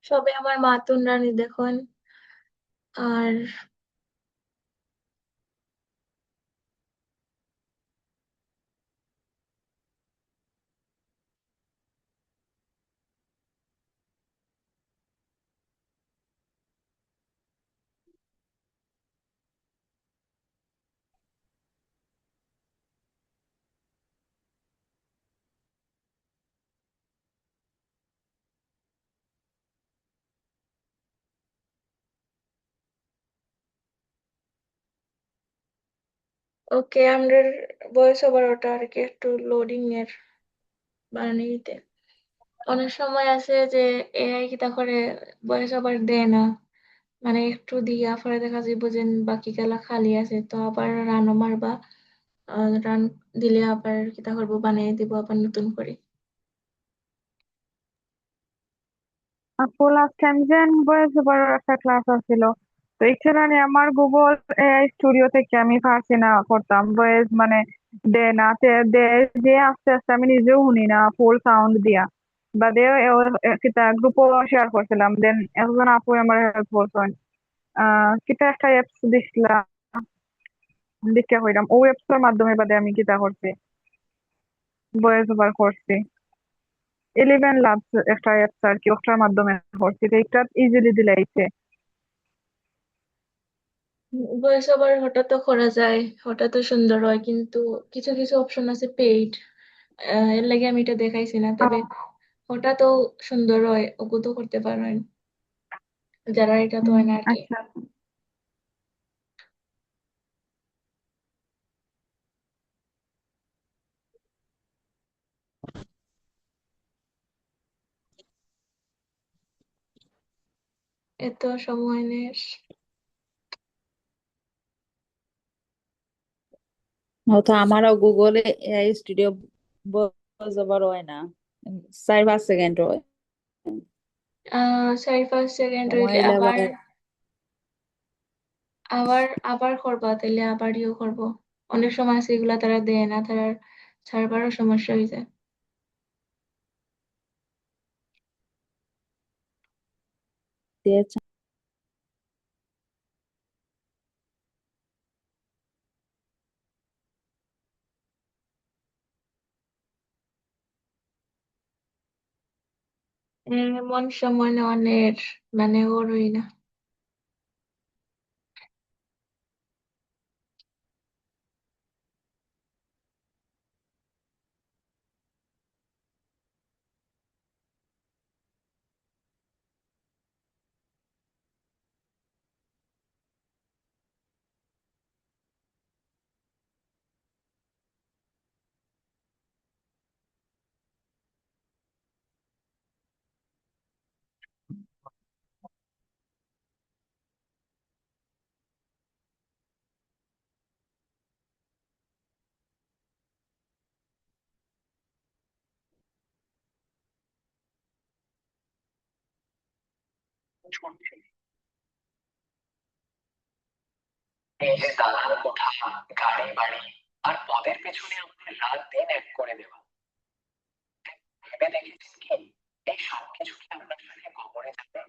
সবে আমার মাতুন রানী দেখুন। আর ওকে, আমাদের ভয়েস ওভার ওটা আর কি একটু লোডিং এর বানিয়ে দিতে। অনেক সময় আছে যে এআই কিতা করে ভয়েস ওভার দেয় না, মানে একটু দিয়া পরে দেখা যাইব যে বাকি গেলা খালি আছে, তো আবার রানও মারবা। রান দিলে আবার কিতা করবো, বানিয়ে দিব আবার নতুন করে। আপু লাস্ট টাইম যে ভয়েস ওভার একটা ক্লাস আছিল, তো এখানে আমার গুগল এআই স্টুডিও থেকে আমি পারছি না করতাম ভয়েস, মানে দে না দে, যে আস্তে আস্তে আমি নিজেও শুনি না ফুল সাউন্ড দিয়া, বাদে কিতা গ্রুপও শেয়ার করছিলাম, দেন একজন আপু আমার হেল্প করছেন। কিতা একটা অ্যাপস দিছিলাম, দেখে কইরাম ও অ্যাপসের মাধ্যমে বাদে আমি কিতা করছি, ভয়েস ওভার করছি। 11 লাভস একটা অ্যাপস আর কি, ওটার মাধ্যমে করছি, তো এটা ইজিলি দিলাইছে। ভয়েস ওভার হঠাৎ তো করা যায়, হঠাৎ তো সুন্দর হয়, কিন্তু কিছু কিছু অপশন আছে পেইড। এর লাগে আমি এটা দেখাইছি না, তবে ওটাতেও সুন্দর হয়, ওগো তো করতে পারেন যারা এটা তো হয় না আর কি। আচ্ছা। এত সময় নেই। হয়তো আমারও গুগলে এআই স্টুডিও বোঝাবার হয় না, 4-5 সেকেন্ড হয়। 4-5 সেকেন্ড সময় হইলে এলে আবার আবার আবার আবার করবা, তাইলে আবার করবো। অনেক সময় আছে এগুলা তারা দেয় না, তারা সার্ভারও সমস্যা হয়ে যায়। দিয়েছে। এমন সময় নেওয়ার মানে ওরই না। এই যে দালান কোঠা, গাড়ি বাড়ি আর পদের পেছনে আমাদের রাত দিন এক করে দেওয়া, ভেবে দেখেছেন কি এই সবকিছু কি আপনার সাথে কবরে যাবে?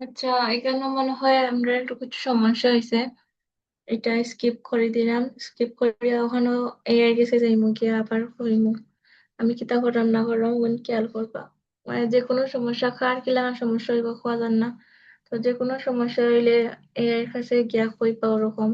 আচ্ছা, এখানে মনে হয় আমরা একটু কিছু সমস্যা হয়েছে। এটা স্কিপ করে দিলাম, স্কিপ করে ওখানে এআই গেছে যাইমু গিয়ে আবার করিমু। আমি কিতা করলাম না করলাম ওখানে খেয়াল করবা। মানে যে কোনো সমস্যা, কার কি লাগান সমস্যা হইব খোয়া যান না। তো যে কোনো সমস্যা হইলে এআই এর কাছে গিয়া কইবা ওরকম।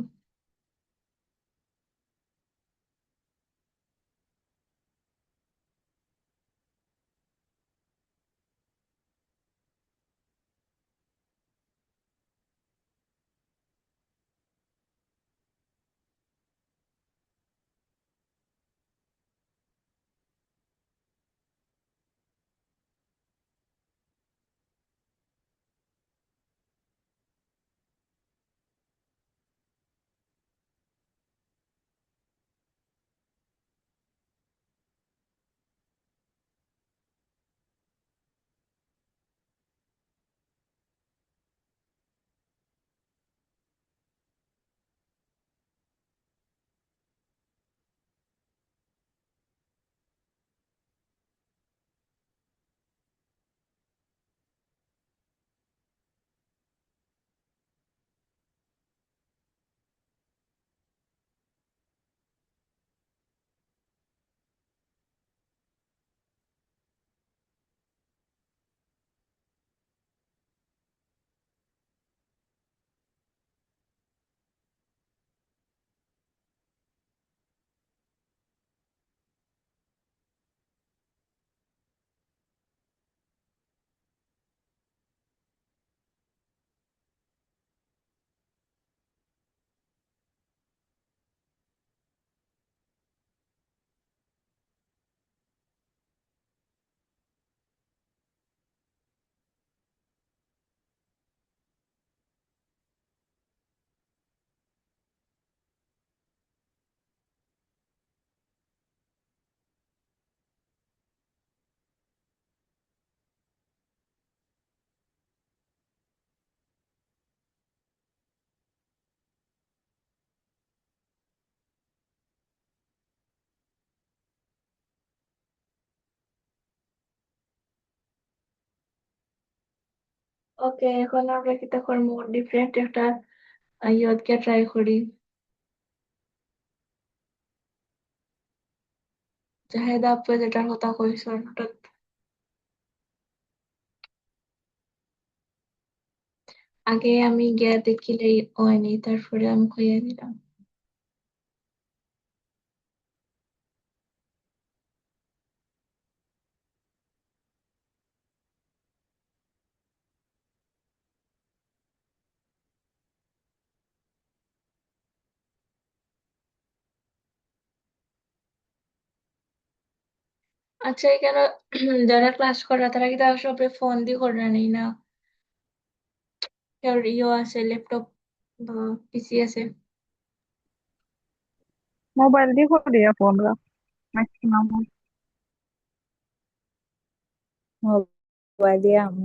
ওকে, এখন আমরা কি তা করবো? ডিফারেন্ট একটা ইয়দকে ট্রাই করি। জাহেদা আপু যেটার কথা কইছো হঠাৎ আগে আমি গিয়া দেখিলেই হয়নি, তারপরে আমি কইয়া দিলাম। আচ্ছা, এখানে যারা ক্লাস করে তারা কি তারা সবে ফোন দিয়ে করে নেই না? কেউ ইয়ে আছে, ল্যাপটপ বা পিসি আছে? মোবাইল দিয়ে করি আপু আমরা ম্যাক্সিমাম। মোবাইল দিয়ে আমি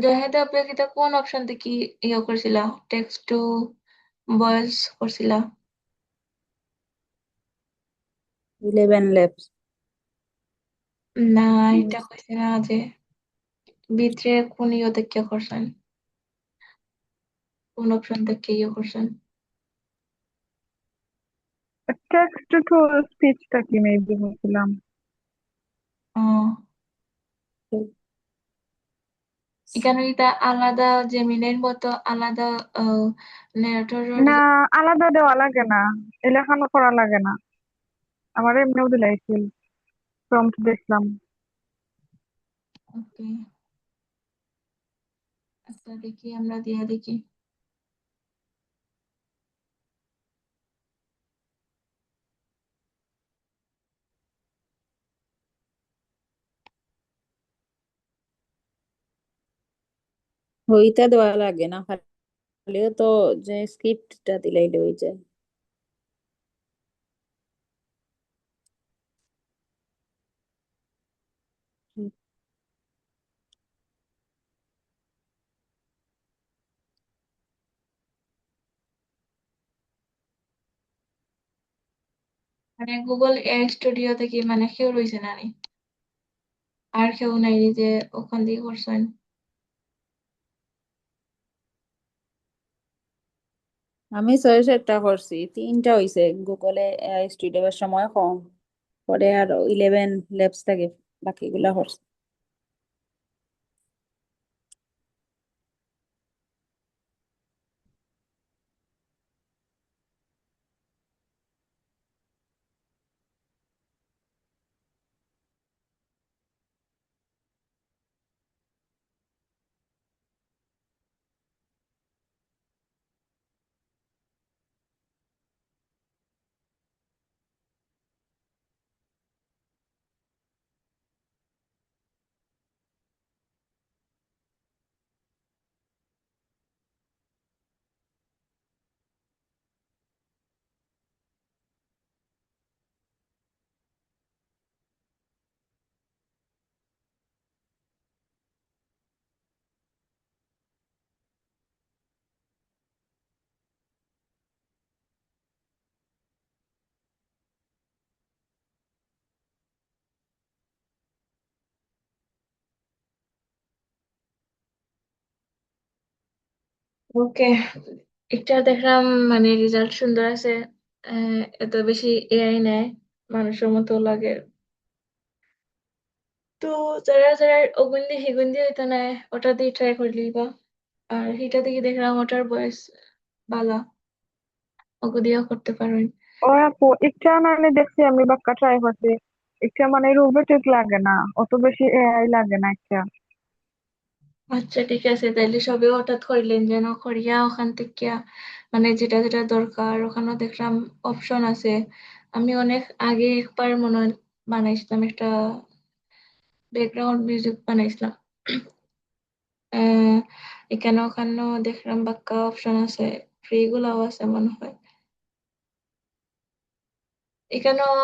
জাহেদা আপু কি তা কোন অপশন থেকে ইয়ে করছিলা? টেক্সট টু ভয়েস করছিলা? 11 ল্যাবস। না, এটা কইছি না যে ভিতরে কোন ইয়ে থেকে করছেন, কোন অপশন থেকে ইয়ে করছেন। টেক্সট টু স্পিচটা কি মেবি বলছিলাম। আহ এখানে এটা আলাদা, জেমিনের মতো আলাদা নেরেটরের। না, আলাদা দেওয়া লাগে না, এলাকানো করা লাগে না, আমার এমনিও দিলাইছিল, প্রম্পট দেখলাম। ওকে, আচ্ছা দেখি, আমরা দিয়া দেখি। ওইটা দেওয়া লাগে না, খালিও তো যে স্ক্রিপ্টটা দিলাইলে হয়ে যায়। মানে গুগল এআই স্টুডিও থেকে মানে কেউ রয়েছে না নি? আর কেউ নাই যে ওখান দিয়ে করছেন? আমি 6-7টা করছি, 3টা হইছে গুগলে স্টুডিওর সময় কম, পরে আর 11 ল্যাবস থাকে বাকিগুলা করছি। ওকে, এটা দেখলাম, মানে রেজাল্ট সুন্দর আছে। এত বেশি এআই নেয়, মানুষের মতো লাগে। তো যারা যারা ওগুন দিয়ে হিগুন দিয়ে হইতো নেয়, ওটা দিয়ে ট্রাই করলি বা। আর সেটা থেকে দেখলাম ওটার বয়স বালা, ওগু দিয়েও করতে পারেন। ও আপু, একটা মানে দেখছি আমি বাক্কা ট্রাই করছি, একটা মানে রোবোটিক লাগে না, অত বেশি এআই লাগে না একটা। আচ্ছা ঠিক আছে, তাইলে সবে হঠাৎ করিলেন যেন করিয়া ওখান থেকে মানে যেটা যেটা দরকার ওখানে দেখলাম অপশন আছে। আমি অনেক আগে একবার মনে হয় বানাইছিলাম একটা ব্যাকগ্রাউন্ড মিউজিক বানাইছিলাম। আহ এখানে ওখানেও দেখলাম বাক্কা অপশন আছে, ফ্রি গুলাও আছে মনে হয়। এখানেও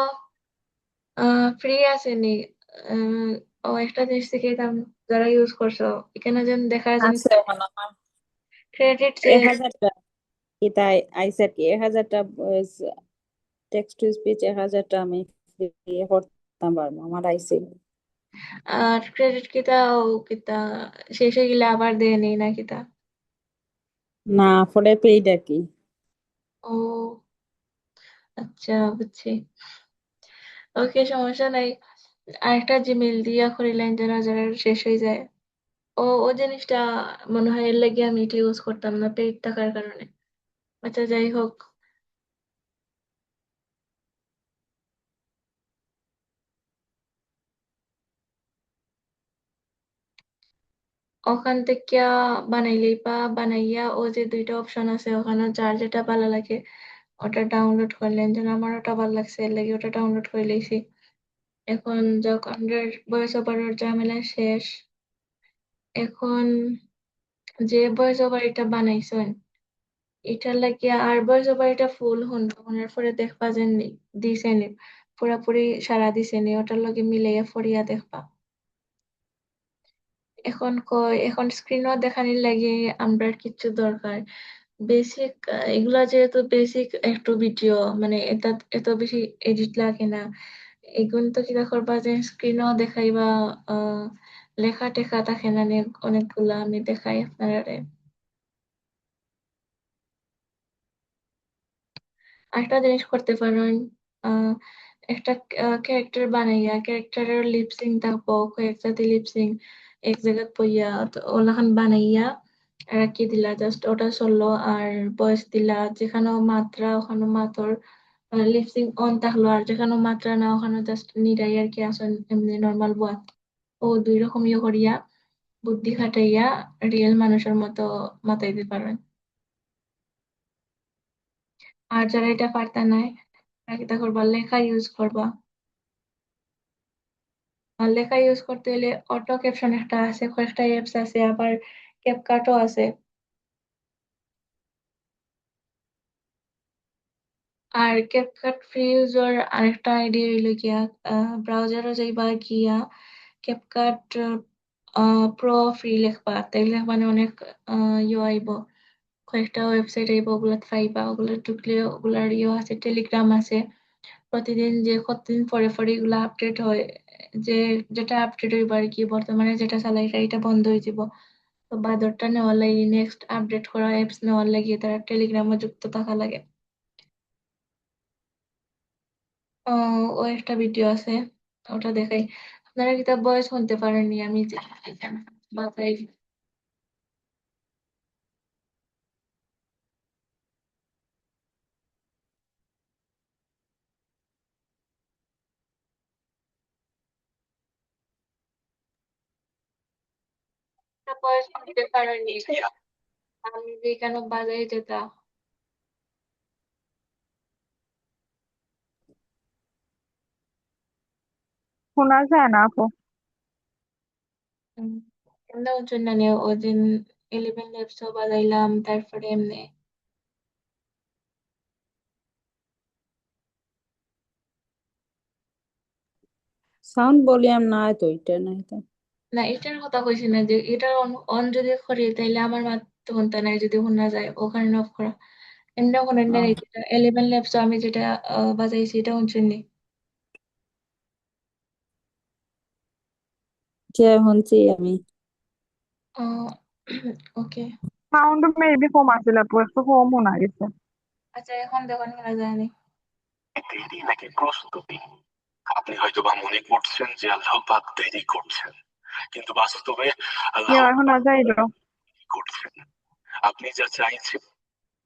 ফ্রি আছে নি? আহ, ও একটা জিনিস থেকে যারা ইউজ করছো, এখানে যেন দেখা যেন আছে ওখানে আমার ক্রেডিট যে 1000টা। এটা আইসে আর কি 1,000টা টেক্সট টু স্পিচ 1,000টা আমি ফ্রি করতাম পারবো আমার আইসে। আর ক্রেডিট কিতা ও কিতা শেষ হয়ে গেলে আবার দেয় নেই না কিতা? না, পরে পেইড আর কি। ও আচ্ছা, বুঝছি। ওকে, সমস্যা নাই। আরেকটা জিমেইল দিয়া করিলেন যেন যেন শেষ হয়ে যায়। ও জিনিসটা মনে হয় এর লাগে আমি এটা ইউজ করতাম না, পেইড থাকার কারণে। আচ্ছা, যাই হোক। ওখান থেকে বানাইলেই বা বানাইয়া ও যে দুইটা অপশন আছে ওখানে যার যেটা ভালো লাগে ওটা ডাউনলোড করলেন, যেন আমার ওটা ভালো লাগছে এর লাগে ওটা ডাউনলোড করে লইছি। এখন যখন ভয়েস ওভারের ঝামেলা শেষ, এখন যে ভয়েস ওভার এটা বানাইছেন এটার লাগিয়া আর ভয়েস ওভার এটা ফুল হওয়ার পরে দেখবা যে দিছে নি, পুরাপুরি সারা দিছে নি, ওটার লগে মিলাইয়া ফরিয়া দেখবা। এখন স্ক্রিনও দেখানির লাগে আমরা কিচ্ছু দরকার বেসিক, এগুলা যেহেতু বেসিক একটু ভিডিও, মানে এটা এত বেশি এডিট লাগে না। এগুন তো কিতা করবা যে স্ক্রিনও দেখাইবা, আহ লেখা টেখা থাকে না নে, অনেকগুলা আমি দেখাই আপনারা। আরেকটা জিনিস করতে পারেন, আহ একটা ক্যারেক্টার বানাইয়া ক্যারেক্টারের লিপসিং থাকবো, কয়েক জাতি লিপসিং এক জায়গায় পইয়া তো ওলাখান বানাইয়া রাখি দিলা, জাস্ট ওটা চললো আর ভয়েস দিলা, যেখানে মাত্রা ওখানে মাত্র লিপসিং অন থাকলো, আর যেখানে মাত্রা না ওখানে জাস্ট নিরাই আর কি আসন এমনি নর্মাল বয়। ও দুই রকম ইয়ে করিয়া বুদ্ধি খাটাইয়া রিয়েল মানুষের মতো মাতাই দিতে পারবেন। আর যারা এটা পারতা নাই তারা কিতা করবা, লেখা ইউজ করবা। আর লেখা ইউজ করতে হলে অটো ক্যাপশন একটা আছে, কয়েকটা অ্যাপস আছে, আবার ক্যাপকাটও আছে। আর ক্যাপকাট ফ্রি ইউজার আরেকটা আইডিয়া হইলো গিয়া, ব্রাউজারও যাইবা গিয়া ক্যাপকাট প্রো ফ্রি লিখবা, তাইলে মানে অনেক ইয়ে আইব, কয়েকটা ওয়েবসাইট আইব, ওগুলা পাইবা, ওগুলা ঢুকলে ওগুলার ইয়ে আছে, টেলিগ্রাম আছে। প্রতিদিন যে কতদিন পরে পরে এগুলা আপডেট হয়, যে যেটা আপডেট হইব আর কি, বর্তমানে যেটা চালাই এটা বন্ধ হয়ে যাব। তো বাদরটা নেওয়ার লাগে, নেক্সট আপডেট করা অ্যাপস নেওয়ার লাগে তারা টেলিগ্রামে যুক্ত থাকা লাগে। ও একটা ভিডিও আছে, ওটা দেখাই। আপনারা কিতাব বয়স শুনতে পারেননি, আমি যে বাসায় বয়স শুনতে পারেননি, আমি যে কেন বাজারে যেতাম। শোনা যায় না আপু। এমনি ওর জন্য নিয়ে ওই দিন 11 ল্যাপসও বাজাইলাম, তারপরে এমনি সাউন্ড ভলিউম নাই তো, এটা নাই তো। না, এটার কথা কইছি না, যে এটা অন অন যদি করি তাইলে আমার মাত্র শুনতে নাই, যদি শোনা যায় ওখানে অফ করা। এমনি কোনো নেই, ও, যেটা 11 ল্যাপস আমি যেটা বাজাইছি এটা শুনছেন নি? যে শুনছি আমি। ওকে। সাউন্ড মেবি কম আছিল আপু, একটু কম শোনা গেছে। আচ্ছা, এখন দেখুন শোনা যায়নি? দেরি নাকি প্রস্তুতি? আপনি হয়তো বা মনে করছেন যে আল্লাহ পাক দেরি করছেন, কিন্তু বাস্তবে আল্লাহ ইয়া শোনা যাইল। করছেন। আপনি যা চাইছেন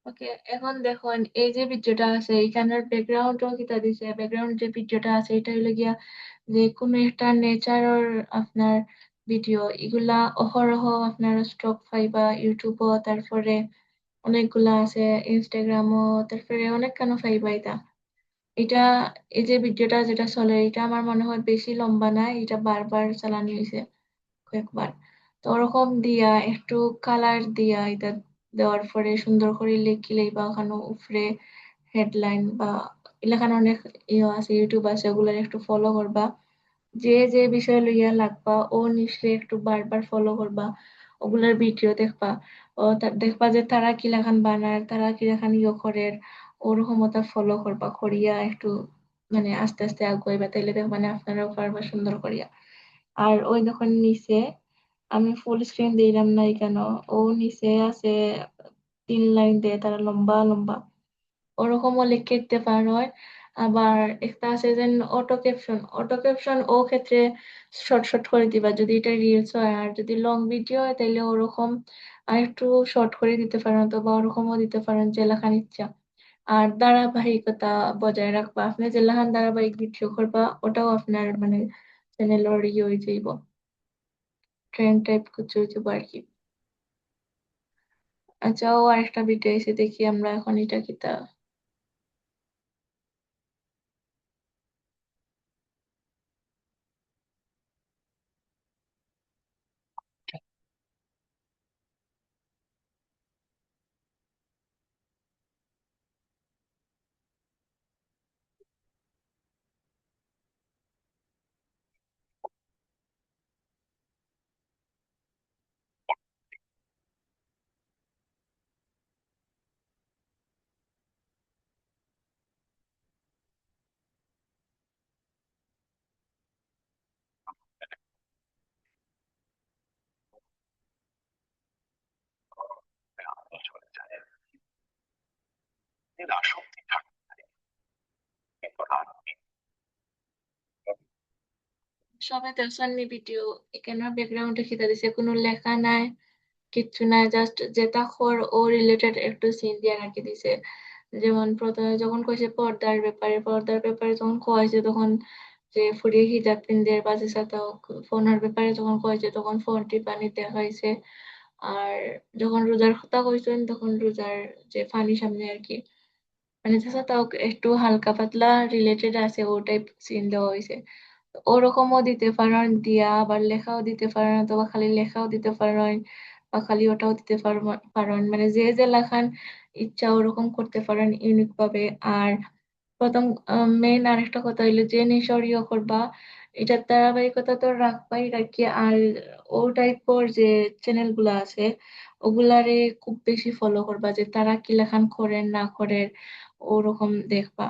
ওকে, এখন দেখুন এই যে ভিডিওটা আছে এখানের ব্যাকগ্রাউন্ডও কিতা দিছে, ব্যাকগ্রাউন্ড যে ভিডিওটা আছে এটা হইলো গিয়া যে কোনো একটা নেচারের আপনার ভিডিও, এগুলা অহরহ আপনার স্টক পাইবা ইউটিউবও, তারপরে অনেকগুলা আছে ইনস্টাগ্রামও, তারপরে অনেক কেন পাইবা এটা। এটা এই যে ভিডিওটা যেটা চলে এটা আমার মনে হয় বেশি লম্বা না, এটা বারবার চালানি হয়েছে কয়েকবার। তো ওরকম দিয়া একটু কালার দিয়া এটা দেওয়ার পরে সুন্দর করে লিখলেই বা ওখানে উপরে হেডলাইন বা এলাকার অনেক ইয়ে আছে, ইউটিউব আছে, ওগুলো একটু ফলো করবা। যে যে বিষয় লইয়া লাগবা ও নিশ্চয়ই একটু বারবার ফলো করবা। ওগুলার ভিডিও দেখবা। ও দেখবা যে তারা কিলাখান বানায়, তারা কিলাখান ইয়ে করে, ওরকম ওটা ফলো করবা, করিয়া একটু মানে আস্তে আস্তে আগুয়াইবা, তাইলে দেখবা মানে আপনারাও পারবা সুন্দর করিয়া। আর ওই যখন নিচে আমি ফুল স্ক্রিন দিলাম না কেন, ও নিচে আছে 3 লাইন দিয়ে তারা লম্বা লম্বা, ওরকমও লিখে দিতে পারো। আবার একটা আছে যে অটো ক্যাপশন, অটো ক্যাপশন ও ক্ষেত্রে শর্ট শর্ট করে দিবা যদি এটা রিলস হয়। আর যদি লং ভিডিও হয় তাহলে ওরকম আর একটু শর্ট করে দিতে পারেন, অথবা ওরকমও দিতে পারেন যে লেখার ইচ্ছা। আর ধারাবাহিকতা বজায় রাখবা, আপনি যে লেখান ধারাবাহিক ভিডিও করবা ওটাও আপনার মানে চ্যানেলের ইয়ে হয়ে যাইব, ট্রেন্ড টাইপ কিছু হয়ে যাবো আর কি। আচ্ছা, ও আরেকটা ভিডিও এসে দেখি আমরা এখন এটা কিতা। চলে যায়, এর আসক্তি থাকতে পারে, কিন্তু রাত দিন সবাই দেখছেন ভিডিও, এখানে ব্যাকগ্রাউন্ডে খিদা দিছে, কোনো লেখা নাই, কিচ্ছু নাই, জাস্ট যেটা খর ও রিলেটেড একটু সিন দিয়ে রাখি দিছে। যেমন প্রথমে যখন কইছে পর্দার ব্যাপারে, পর্দার ব্যাপারে যখন কয়েছে তখন যে ফুরিয়ে হিজাব পিনদের বাজে সাথে, ফোনের ব্যাপারে যখন কয়েছে তখন ফোনটি পানি দেখাইছে। আর যখন রোজার কথা কইছেন তখন রোজার যে পানি সামনে আর কি, মানে তাছাড়া তাও একটু হালকা পাতলা রিলেটেড আছে, ও টাইপ সিন দেওয়া হয়েছে। ওরকমও দিতে পারেন, দিয়া আবার লেখাও দিতে পারেন, অথবা খালি লেখাও দিতে পারেন, বা খালি ওটাও দিতে পারেন, মানে যে যে লেখান ইচ্ছা ওরকম করতে পারেন ইউনিক ভাবে। আর প্রথম মেইন আরেকটা কথা হইলো যে নিসর্গীয় করবা, এটার ধারাবাহিকতা তো রাখবাই রাখি। আর ও টাইপের যে চ্যানেল গুলা আছে ওগুলারে খুব বেশি ফলো করবা, যে তারা কি লেখান করেন না করেন ওরকম দেখবা।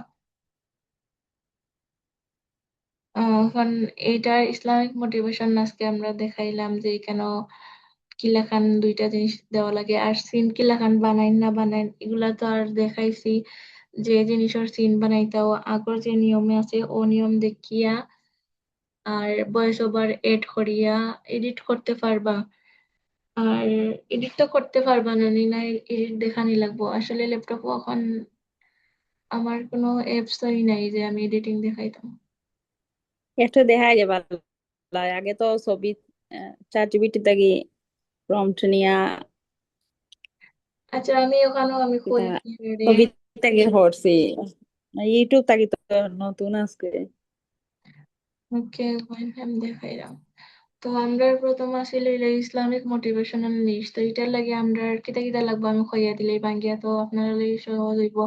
এখন এইটা ইসলামিক মোটিভেশন আজকে আমরা দেখাইলাম যে কেন কিলাখান দুইটা জিনিস দেওয়া লাগে। আর সিন কিলাখান বানাইন না বানাইন এগুলা তো আর দেখাইছি, যে জিনিসের সিন বানাইতাও আগর যে নিয়মে আছে ও নিয়ম দেখিয়া আর ভয়েস ওভার এড করিয়া এডিট করতে পারবা। আর এডিট তো করতে পারবা না, নি না এডিট দেখানি লাগবো। আসলে ল্যাপটপ এখন আমার কোনো অ্যাপসই নাই যে আমি এডিটিং দেখাইতাম। একটু দেখা যায় ভালো লাগে। আগে তো ছবি চ্যাট জিপিটি থেকে প্রম্পট নিয়া আচ্ছা, আমি ওখানেও আমি কিতা কই রে। ছবি থেকে করছি, ইউটিউব থেকে তো নতুন আজকে। ওকে, আমি দেখাইলাম। তো আমরা প্রথম আসলে ইসলামিক মোটিভেশনাল নিস, তো এটার লাগে আমরা কিতা কিতা লাগবো আমি কইয়া দিলেই ভাঙ্গিয়া তো আপনারা লাগি সহজ হইব।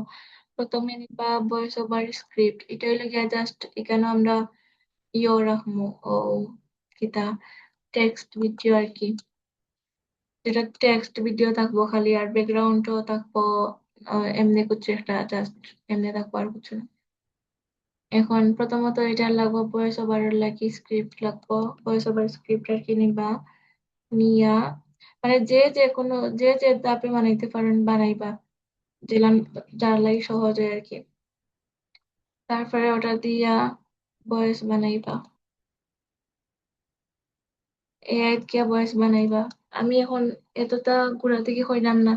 প্রথমে নিবা ভয়েস ওভার স্ক্রিপ্ট, এটাই লাগে জাস্ট এখানে আমরা ইয়ে রাখবো, ও কিতা টেক্সট ভিডিও আর কি, যেটা টেক্সট ভিডিও থাকবো খালি, আর ব্যাকগ্রাউন্ডও থাকবো এমনি কিছু একটা, জাস্ট এমনি থাকবো আর কিছু না। এখন প্রথমত এটা লাগবো ভয়েস ওভারের লাগি স্ক্রিপ্ট লাগবো, ভয়েস ওভার স্ক্রিপ্ট আর কি নিবা, নিয়া মানে যে যে কোনো যে যে ধাপে বানাইতে পারেন বানাইবা, যেলাম যার লাগি সহজ হয় আর কি। তারপরে ওটা দিয়া ভয়েস বানাইবা, এআই কে ভয়েস বানাইবা। আমি এখন এতটা ঘুরা থেকে কইলাম না,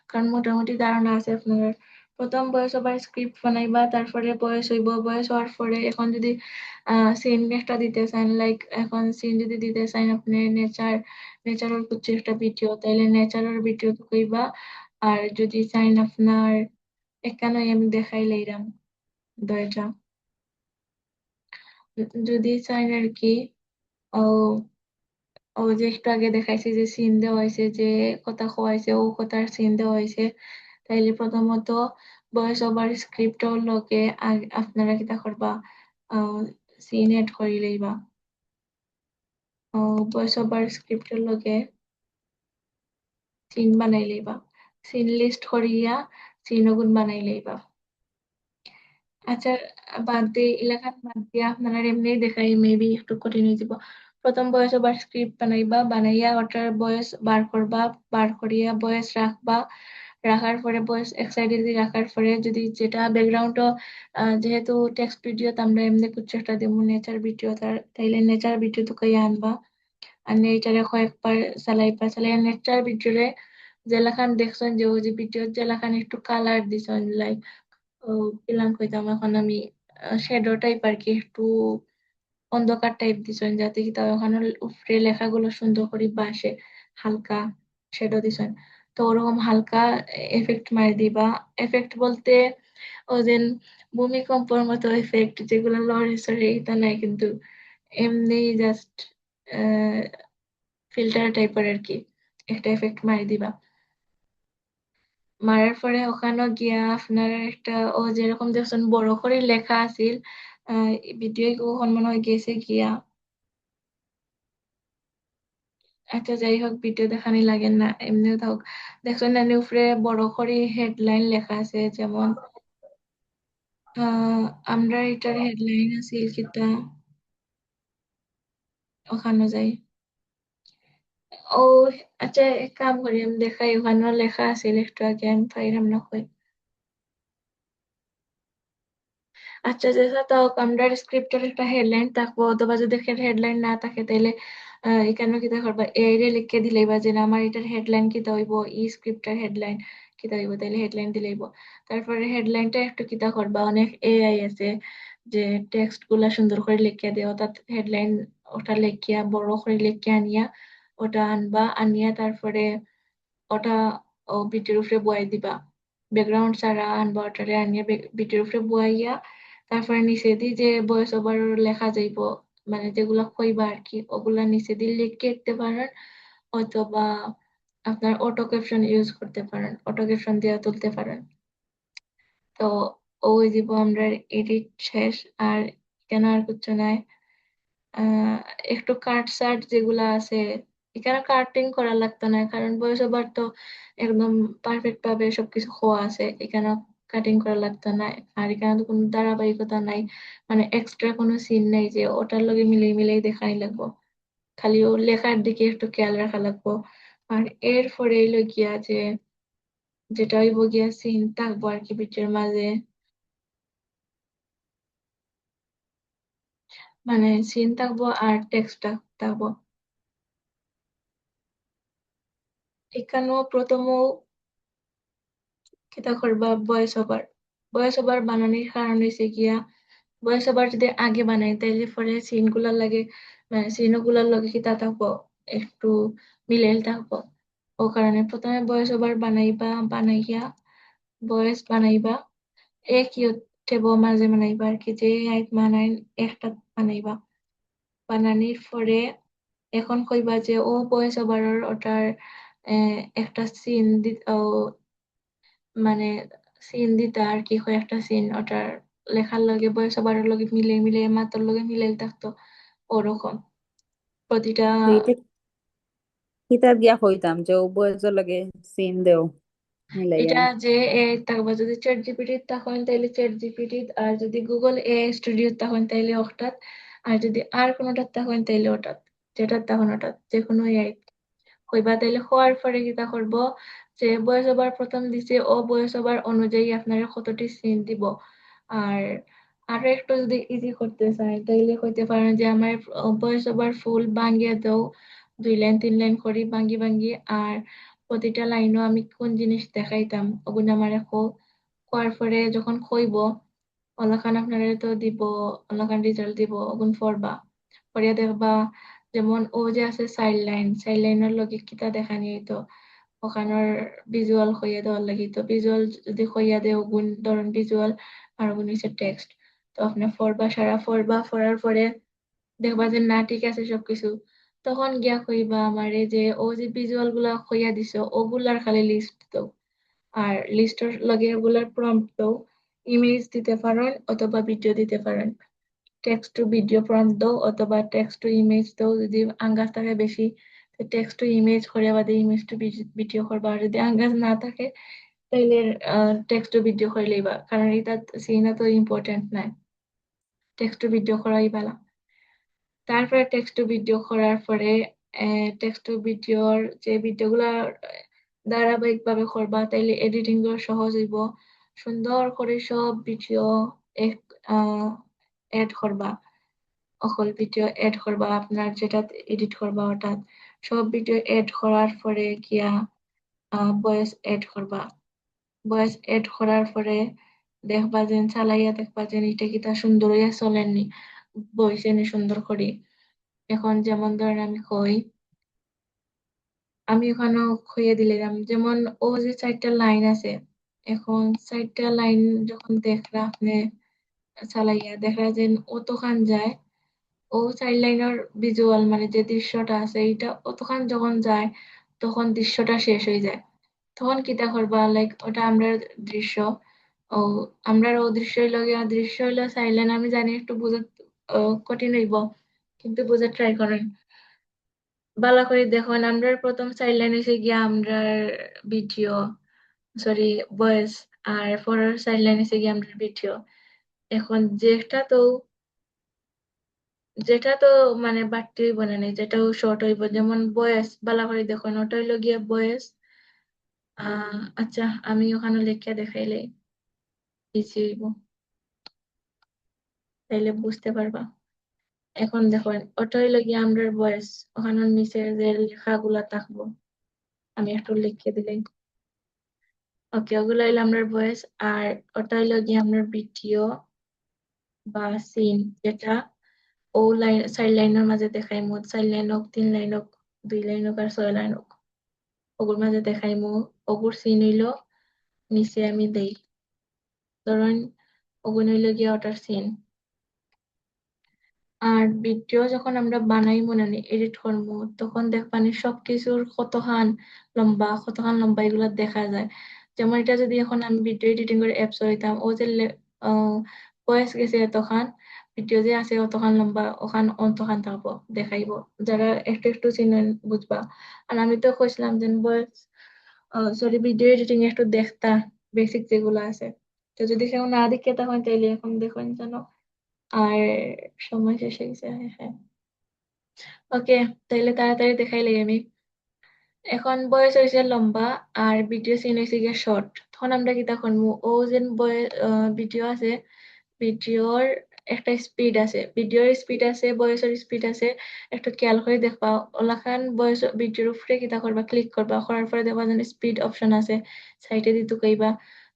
কারণ মোটামুটি ধারণা আছে আপনার। প্রথম ভয়েস ওভার স্ক্রিপ্ট বানাইবা, তারপরে ভয়েস হইব, ভয়েস হওয়ার পরে এখন যদি সিন একটা দিতে চান, লাইক এখন সিন যদি দিতে চান আপনি নেচারের কিছু একটা ভিডিও, তাইলে নেচারের ভিডিও তো কইবা। আর যদি চাইন আপনার এখানে আমি দেখাইলাম দরজা, যদি চাইন আর কি, ও ও যে একটু আগে দেখাইছে যে সিন দেওয়া হয়েছে, যে কথা খোয়াইছে ও কথার সিন দেওয়া হয়েছে, তাইলে প্রথমত ভয়েস ওভার স্ক্রিপ্টর লগে আপনারা কিতা করবা, সিন এড করি লইবা ভয়েস ওভার স্ক্রিপ্টের লগে। সিন বানাই লইবা, সিন লিস্ট করিয়া সিন ওগুন বানাই লইবা। আচ্ছা, বাদ দিয়ে এলাকার বাদ দিয়ে আপনারা এমনি দেখাই মেবি একটু কঠিন হয়ে যাব। প্রথম বয়স আবার স্ক্রিপ্ট বানাইবা, বানাইয়া ওটার বয়স বার করবা, বার করিয়া বয়স রাখবা, রাখার পরে বয়স এক সাইডে দিয়ে রাখার পরে যদি যেটা ব্যাকগ্রাউন্ডও, যেহেতু টেক্সট ভিডিও আমরা এমনি কিছু একটা দেবো নেচার ভিডিও, তাইলে নেচার ভিডিও তো কইয়া আনবা, আর এটারে কয়েকবার চালাইবা, চালাইয়া নেচার ভিডিওরে জেলাখান দেখছেন যে ওই যে ভিডিও জেলাখান একটু কালার দিছেন, লাইক ও কিলাম কইতাম এখন আমি, শ্যাডো টাইপ আর কি, একটু অন্ধকার টাইপ দিছেন যাতে কি তা ওখানে উপরে লেখাগুলো সুন্দর করে বাসে, হালকা শ্যাডো দিছেন। তো ওরকম হালকা এফেক্ট মারি দিবা। এফেক্ট বলতে ও যেন ভূমিকম্পের মতো এফেক্ট যেগুলো লড়ে সরে এটা নাই কিন্তু, এমনি জাস্ট ফিল্টার টাইপের আর কি একটা এফেক্ট মারি দিবা। মারার পরে ওখানে গিয়া আপনার একটা ও যেরকম দেখছেন বড় করে লেখা আছিল, ভিডিও ওখান মনে হয় গেছে গিয়া, আচ্ছা যাই হোক ভিডিও দেখানি লাগে না, এমনিও থাক। দেখছেন না উপরে বড় করে হেডলাইন লেখা আছে, যেমন আহ আমরা এটার হেডলাইন আছিল কিতা, ওখানে যাই। ও আচ্ছা, এক কাম করি আমি দেখাই, ওখানে লেখা আছিল একটু আগে, আমি পাইলাম না কই। আচ্ছা যেটা তো আমরা স্ক্রিপ্টের একটা হেডলাইন থাকবো, অথবা যদি হেডলাইন না থাকে তাহলে এখানে কিতা করবা, এআই রে লিখে দিলেই বা যে না, আমার এটার হেডলাইন কিতা হইব, ই স্ক্রিপ্টের হেডলাইন কিতা হইব, তাহলে হেডলাইন দিলেইব। তারপরে হেডলাইনটা একটু কিতা করবা, অনেক এআই আছে যে টেক্সট গুলা সুন্দর করে লিখিয়া দেয়, অর্থাৎ হেডলাইন ওটা লিখিয়া বড় করে লিখিয়া আনিয়া ওটা আনবা, আনিয়া তারপরে ওটা ও বিটের উপরে বয়াই দিবা, ব্যাকগ্রাউন্ড ছাড়া আনবা, ওটারে আনিয়া বিটের উপরে বয়াইয়া তারপরে নিচে দিয়ে যে ভয়েস ওভার লেখা যাইব, মানে যেগুলা কইবা আর কি, ওগুলা নিচে দিয়ে লিখে দিতে পারেন, অথবা আপনার অটো ক্যাপশন ইউজ করতে পারেন, অটো ক্যাপশন দিয়ে তুলতে পারেন। তো ওই দিব আমরা এডিট শেষ, আর কেন আর কিছু নাই। আহ একটু কাট সাট যেগুলা আছে, এখানে কাটিং করা লাগতো না, কারণ ভয়েস ওভার তো একদম পারফেক্ট ভাবে সবকিছু হওয়া আছে, এখানে কাটিং করা লাগতো না। আর এখানে তো কোনো ধারাবাহিকতা নাই, মানে এক্সট্রা কোনো সিন নাই যে ওটার লগে মিলিয়ে মিলিয়ে দেখাই লাগবো, খালি ও লেখার দিকে একটু খেয়াল রাখা লাগবো। আর এরপরে এলো গিয়া যে যেটা হইব গিয়া সিন থাকবো আর কি পিকচার মাঝে, মানে সিন থাকবো আর টেক্সট থাকবো। এখানেও প্রথম কিতা করবা, ভয়েস ওভার, ভয়েস ওভার বানানোর কারণ হয়েছে গিয়া, ভয়েস ওভার যদি আগে বানাই তাইলে পরে সিন গুলার লাগে, মানে সিন গুলার লগে কিতা থাকবো, একটু মিলেল থাকবো। ও কারণে প্রথমে ভয়েস ওভার বানাইবা, বানাইয়া ভয়েস বানাইবা, একই টেব মাঝে বানাইবা আর কি, যে আইত বানাই একটা বানাইবা, বানানির পরে এখন কইবা যে ও ভয়েস ওভারের ওটার একটা সিন মানে সিন দিতা আর কি, কয়েকটা সিন ওটার লেখার লগে বয়স সবার লগে মিলে মিলে মাতার লগে মিলে থাকতো, ওরকম প্রতিটা। এইটা কিতাব গিয়া কইতাম যে উভয়ের লাগে সিন দেও মিলাইয়া। এটা যে এ থাকবা, যদি চ্যাট জিপিটি তখন তাইলে চ্যাট জিপিটি, আর যদি গুগল এ স্টুডিও তখন তাইলে ওটাত, আর যদি আর কোনোটা তখন তাইলে ওটাত, যেটা তখন ওটাত যে কোনো এআই হইবা। তাইলে হওয়ার পরে কিতা করব, যে ভয়েস ওভার প্রথম দিছে ও ভয়েস ওভার অনুযায়ী আপনারা কতটি সিন দিব। আর আরো একটু যদি ইজি করতে চাই তাইলে কইতে পারেন যে আমার ভয়েস ওভার ফুল ভাঙ্গিয়ে দাও, 2 লাইন 3 লাইন করি ভাঙ্গি ভাঙ্গি, আর প্রতিটা লাইনও আমি কোন জিনিস দেখাইতাম ওগুলো আমার কোয়ার পরে যখন কইব অলাখান আপনারা তো দিব, অলাখান রেজাল্ট দিব, ওগুন পড়বা, পড়িয়া দেখবা যেমন ও যে আছে সাইড লাইনের লগে কিতা দেখানি হইতো, ওখানের ভিজুয়াল হইয়া দেওয়ার লাগি, তো ভিজুয়াল যদি হইয়া দেও গুণ ধরুন ভিজুয়াল, আর গুণ হচ্ছে টেক্সট। তো আপনি পড়বা, সারা পড়বা, পড়ার পরে দেখবা যে না ঠিক আছে সবকিছু, তখন গিয়া কইবা আমারে যে ও যে ভিজুয়াল গুলা হইয়া দিছো ওগুলার খালি লিস্ট দাও, আর লিস্টের লগে ওগুলার প্রম্পট দাও, ইমেজ দিতে পারেন অথবা ভিডিও দিতে পারেন, টেক্সট টু ভিডিও প্রম্পট দাও অথবা টেক্সট টু ইমেজ দাও, যদি আঙ্গাস থাকে বেশি টেক্সট টু ইমেজ করে বাদে ইমেজ টু ভিডিও করবা, আর যদি আঙ্গাজ না থাকে তাইলে টেক্সট টু ভিডিও করে লইবা, কারণ এটা সিনা তো ইম্পর্টেন্ট নাই, টেক্সট টু ভিডিও করাই ভালো। তারপরে টেক্সট টু ভিডিও করার পরে টেক্সট টু ভিডিওর যে ভিডিওগুলা ধারাবাহিক ভাবে করবা তাইলে এডিটিং গুলো সহজ হইব। সুন্দর করে সব ভিডিও এড করবা, অকল ভিডিও এড করবা, আপনার যেটা এডিট করবা ওটা সব ভিডিও এড করার পরে গিয়া ভয়েস এড করবা। ভয়েস এড করার পরে দেখবা যে চালাইয়া দেখবা যে এটা কি তা সুন্দর হইয়া চলেননি, ভয়েসে নি সুন্দর করি। এখন যেমন ধরেন আমি ওখানে খুঁয়ে দিলাম, যেমন ও যে 4টা লাইন আছে, এখন 4টা লাইন যখন দেখরা আপনি চালাইয়া দেখরা যে অতখান যায়, ও 4 লাইনের ভিজুয়াল মানে যে দৃশ্যটা আছে এইটা অতখান যখন যায় তখন দৃশ্যটা শেষ হয়ে যায়। তখন কিতা করবা, লাইক ওটা আমরা দৃশ্য, ও আমরা ও দৃশ্য হইলো 4 লাইন। আমি জানি একটু বুঝা কঠিন হইব, কিন্তু বুঝার ট্রাই করেন। ভালো করে দেখুন, আমরা প্রথম 4 লাইন এসে গিয়া আমরা ভিডিও, সরি ভয়েস, আর পরের 4 লাইন এসে গিয়া আমরা ভিডিও। এখন যেটা তো মানে বাড়তি হইব না, যেটাও শর্ট হইব, যেমন বয়েস ভালো করে দেখুন, ওটা হইলো গিয়া বয়েস। আচ্ছা, আমি ওখানে লিখিয়া দেখাইলে ইজি হইব, তাইলে বুঝতে পারবা। এখন দেখুন ওটা হইলো গিয়া আমরা বয়েস, ওখানে নিচে যে লেখাগুলা থাকবো আমি একটু লিখে দিলাই। ওকে, ওগুলো হইলো আমরা ভয়েস, আর ওটা হইলো গিয়ে আমরা ভিডিও বা সিন, যেটা ও লাইন 4 লাইনের মাঝে দেখাইমু, 4 লাইন হোক, 3 লাইন হোক, 2 লাইন হোক, আর 6 লাইন হোক, ওগুর মাঝে দেখাইমু। ওগুর সিন হইলো নিচে আমি দেই, ধরুন ওগুন হইলো গিয়ে ওটার সিন। আর ভিডিও যখন আমরা বানাই মনে নেই এডিট করবো, তখন দেখবানি সবকিছুর কতখান লম্বা এগুলো দেখা যায়। যেমন এটা যদি এখন আমি ভিডিও এডিটিং করে অ্যাপস হইতাম, ও যে ভয়েস গেছে এতখান, ভিডিও যে আছে অতখান লম্বা, ওখান অন্তখান থাকবো দেখাইবো, যারা একটু একটু চিনেন বুঝবা। আর আমি তো কইছিলাম যে ভয়েস, সরি, ভিডিও এডিটিং একটু দেখতা বেসিক যেগুলো আছে, তো যদি কেউ না দেখে তখন তাইলে এখন দেখুন যেন। আর সময় শেষ হয়ে গেছে, হ্যাঁ হ্যাঁ। ওকে, তাইলে তাড়াতাড়ি দেখাইলে আমি। এখন বয়স হয়েছে লম্বা আর ভিডিও সিন হয়েছে গিয়ে শর্ট, তখন আমরা কি তখন ও যে ভিডিও আছে, ভিডিওর একটা স্পিড আছে, ভিডিওর স্পিড আছে, বয়সের স্পিড আছে, একটু খেয়াল করে দেখবা। ওলাখান বয়স ভিডিওর উপরে কিতা করবা, ক্লিক করবা, করার পরে দেখবা যেন স্পিড অপশন আছে, সাইডে দি তুকাইবা,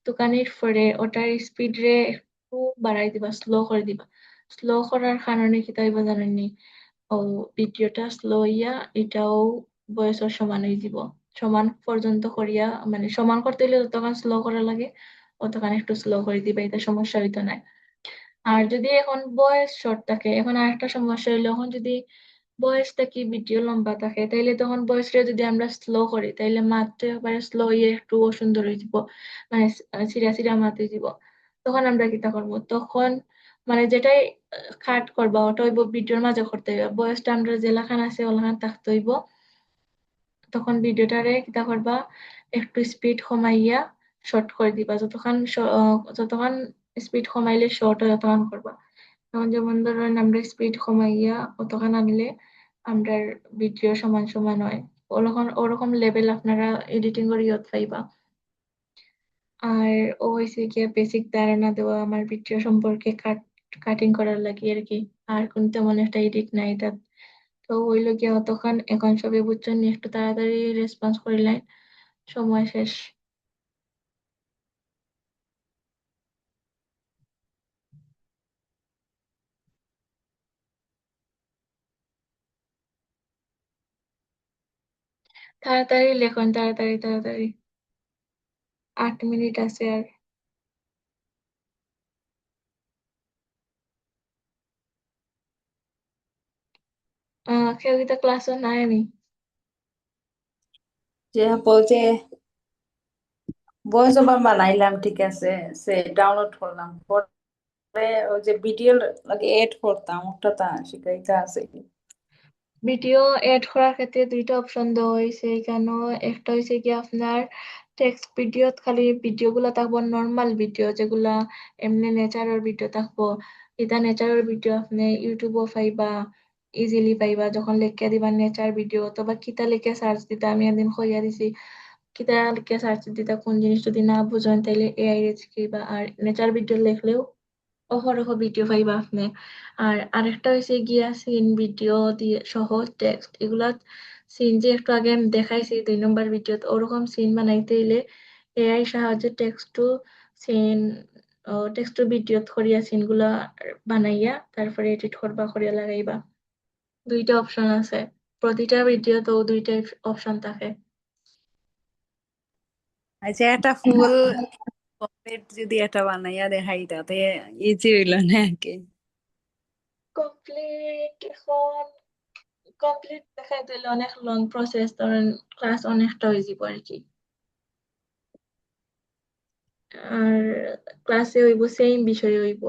তুকানির পরে ওটার স্পিড রে একটু বাড়াই দিবা, স্লো করে দিবা। স্লো করার কারণে কিতা হইবা জানেননি, ও ভিডিওটা স্লো ইয়া এটাও বয়সের সমান হয়ে যাব। সমান পর্যন্ত করিয়া, মানে সমান করতে হলে যতক্ষণ স্লো করা লাগে অতক্ষণ একটু স্লো করে দিবা, এটা সমস্যা হইতো না। আর যদি এখন বয়স শর্ট থাকে, এখন আরেকটা সমস্যা হইলো, এখন যদি বয়সটা কি ভিডিও লম্বা থাকে তাইলে তখন বয়সটা যদি আমরা স্লো করি তাইলে মাত্রা একবারে স্লো ইয়ে একটু অসুন্দর হয়ে যাব, মানে সিরা সিরা মাত হয়ে যাব। তখন আমরা কিতা করবো, তখন মানে যেটাই কাট করবা ওটা হইব ভিডিওর মাঝে করতে হইব, বয়সটা আমরা জেলাখান আছে ওলাখান থাকতে হইব। তখন ভিডিওটারে কিতা করবা, একটু স্পিড কমাইয়া শর্ট করে দিবা, যতক্ষণ স্পিড কমাইলে শর্ট হয় ততক্ষণ করবা। তখন যেমন ধরেন আমরা স্পিড কমাইয়া অতক্ষণ আনলে আমরা ভিডিও সমান সমান হয়, ওরকম ওরকম লেভেল আপনারা এডিটিং করে ইয়ত পাইবা। আর ও হয়েছে গিয়ে বেসিক ধারণা দেওয়া আমার ভিডিও সম্পর্কে, কাটিং করার লাগে আর কি। আর কোন তেমন একটা এডিট নাই এটা, তো হইলো গিয়া অতক্ষণ, এখন সবে বুঝছেন নি, একটু তাড়াতাড়ি রেসপন্স করিলেন, সময় শেষ। তাড়াতাড়ি লেখন, তাড়াতাড়ি তাড়াতাড়ি, 8 মিনিট আছে আর। কেউ কি ক্লাসও নাই আমি। যে বলছে ভয়েস ওভার বানাইলাম, ঠিক আছে, সে ডাউনলোড করলাম, পরে ওই যে ভিডিও লাগে এড করতাম, ওটা তা শিখাইতে আছে। ভিডিও এড করার ক্ষেত্রে দুইটা অপশন দেওয়া হয়েছে এখানে। একটা হয়েছে কি আপনার টেক্সট ভিডিও, খালি ভিডিও গুলা থাকবো নর্মাল ভিডিও, যেগুলা এমনি নেচারের ভিডিও থাকবো। এটা নেচারের ভিডিও আপনি ইউটিউবও পাইবা, ইজিলি পাইবা। যখন লিখে দিবা নেচার ভিডিও, অথবা কিতা লিখে সার্চ দিতে, আমি একদিন কইয়া দিছি কিতা লিখে সার্চ দিতে, কোন জিনিস যদি না বুঝেন তাইলে এআই রে জিগাইবা। আর নেচার ভিডিও লিখলেও অহরহ ভিডিও পাইবা আপনি। আর আরেকটা হয়েছে গিয়া সিন ভিডিও দিয়ে সহ টেক্সট, এগুলা সিন যে একটু আগে আমি দেখাইছি 2 নম্বর ভিডিও, ওরকম সিন বানাইতে হইলে এআই সাহায্যে text to scene, text to video করিয়া সিন গুলা বানাইয়া তারপরে এডিট করবা, করিয়া লাগাইবা। দুইটা অপশন আছে, প্রতিটা ভিডিও তো দুইটা অপশন থাকে। আচ্ছা, একটা ফুল কমপ্লিট যদি এটা বানাইয়া দেখাই তাতে ইজি হইল না আর কি। কমপ্লিট এখন কমপ্লিট দেখাইতে হইলে অনেক লং প্রসেস, ধরেন ক্লাস অনেকটা হয়ে যাব আর কি। আর ক্লাসে হইব সেম বিষয় হইব,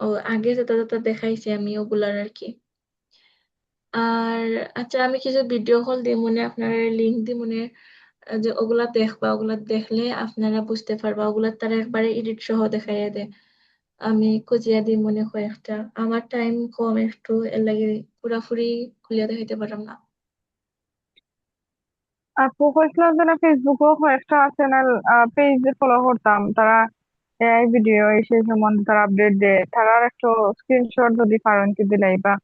ও আগে যেটা যেটা দেখাইছি আমি ওগুলার আর কি। আর আচ্ছা, আমি কিছু ভিডিও কল দিই মনে, আপনার লিঙ্ক দিই মনে, যে ওগুলা দেখবা, ওগুলা দেখলে আপনারা বুঝতে পারবা। ওগুলা তারা একবারে এডিট সহ দেখাইয়া দেয়। আমি খুঁজিয়া দিই মনে কয়েকটা, আমার টাইম কম একটু, এর লাগে পুরাপুরি খুলিয়া দেখাইতে পারলাম না। আপু কইছিল যে না ফেসবুকেও কয়েকটা চ্যানেল পেজ ফলো করতাম, তারা এআই ভিডিও সেই সম্বন্ধে তারা আপডেট দেয়, তারার একটু স্ক্রিনশট যদি পারেন কি দিলাই বা।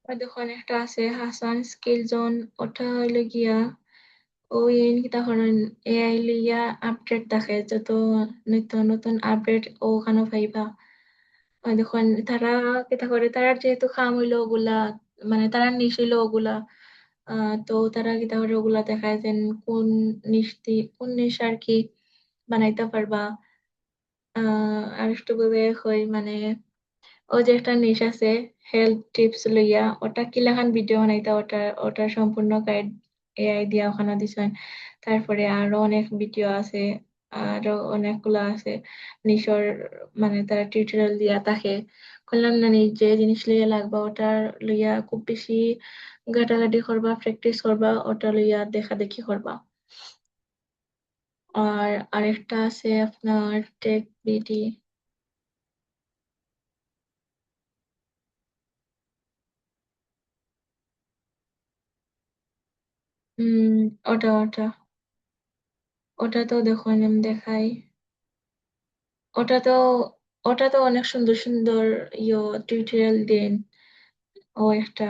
আর দেখুন একটা আছে হাসান স্কিল জোন, ওটা হইলো গিয়া ওই কিতা করেন এআই লিয়া আপডেট দেখে, যত নিত্য নতুন আপডেট ওখানে পাইবা। ওই দেখুন তারা কিতা করে, তারা যেহেতু খাম হইলো ওগুলা, মানে তারা নিশ হইলো ওগুলা, তো তারা কিতা করে ওগুলা দেখায় যেন কোন কোন নিশ আর কি বানাইতে পারবা। আর একটু বলে হই মানে, ও যে একটা নিশ আছে হেলথ টিপস লইয়া, ওটা কিলাখান ভিডিও বানাইতা, ওটার সম্পূর্ণ গাইড এআই দিয়া ওখানে দিছেন। তারপরে আরো অনেক ভিডিও আছে, আরো অনেকগুলা আছে নিশর, মানে তারা টিউটোরিয়াল দিয়া থাকে। বললাম না, যে জিনিস লইয়া লাগবা ওটার লইয়া খুব বেশি ঘাটাঘাটি করবা, প্র্যাকটিস করবা, ওটা লইয়া দেখা দেখি করবা। আর আরেকটা আছে আপনার টেক বিডি। হম, ওটা ওটা ওটা তো দেখুন আমি দেখাই। ওটা তো ওটা তো অনেক সুন্দর সুন্দর টিউটোরিয়াল দেন। ও একটা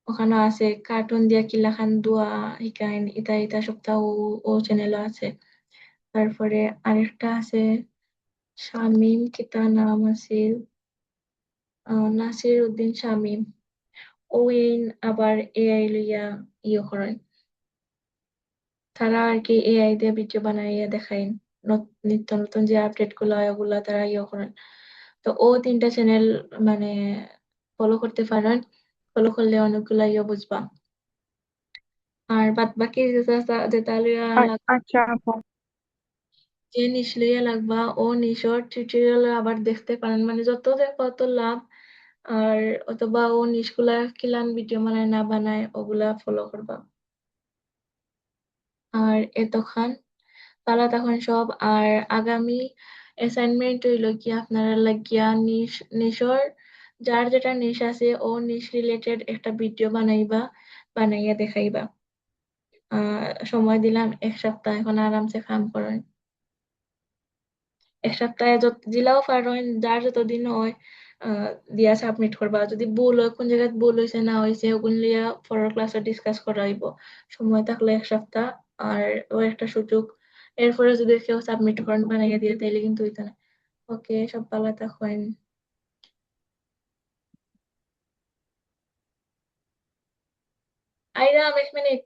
ওখানে আছে কার্টুন দিয়া কিলাখান দোয়া হিকাইন, ইতা ইতা সপ্তাহ ও চ্যানেলও আছে। তারপরে আরেকটা আছে শামিম, কিতা নাম আছে, নাসির উদ্দিন শামিম। ওইন আবার এআই লইয়া করেন, তারা আর কি এআই দিয়ে ভিডিও বানাইয়া দেখাইন। নিত্য নতুন যে আপডেট গুলো হয় ওগুলা তারা করেন। তো ও 3টা চ্যানেল মানে ফলো করতে পারেন, ফলো করলে অনেকগুলা বুঝবা। আর বাদ বাকি যেটা যেটা লইয়া আচ্ছা আপু। যে নিশ লইয়া লাগবা, ও নিশর টিউটোরিয়াল আবার দেখতে পারেন, মানে যত দেখো তত লাভ। আর অথবা ও নিশগুলা কিলান ভিডিও বানায় না বানায় ওগুলা ফলো করবা। আর এতখান তারা তখন সব। আর আগামী অ্যাসাইনমেন্ট হইল কি আপনারা লাগিয়া নিশর, যার যেটা নিশ আছে ও নিশ রিলেটেড একটা ভিডিও বানাইবা, বানাইয়া দেখাইবা। সময় দিলাম 1 সপ্তাহ, এখন আরামসে কাম করেন। 1 সপ্তাহে যত দিলাও পারেন, যার যতদিন হয় আহ, দিয়া সাবমিট করবা। যদি ভুল হয়, কোন জায়গায় ভুল হয়েছে না হয়েছে ওগুলো লিয়া পরের ক্লাসে ডিসকাস করা হইব। সময় থাকলে 1 সপ্তাহ, আর ও একটা সুযোগ। এরপরে যদি কেউ সাবমিট করেন বানাইয়া দিয়ে তাইলে কিন্তু হইতো না। ওকে, সব ভালো থাকেন। আইরাম 1 মিনিট।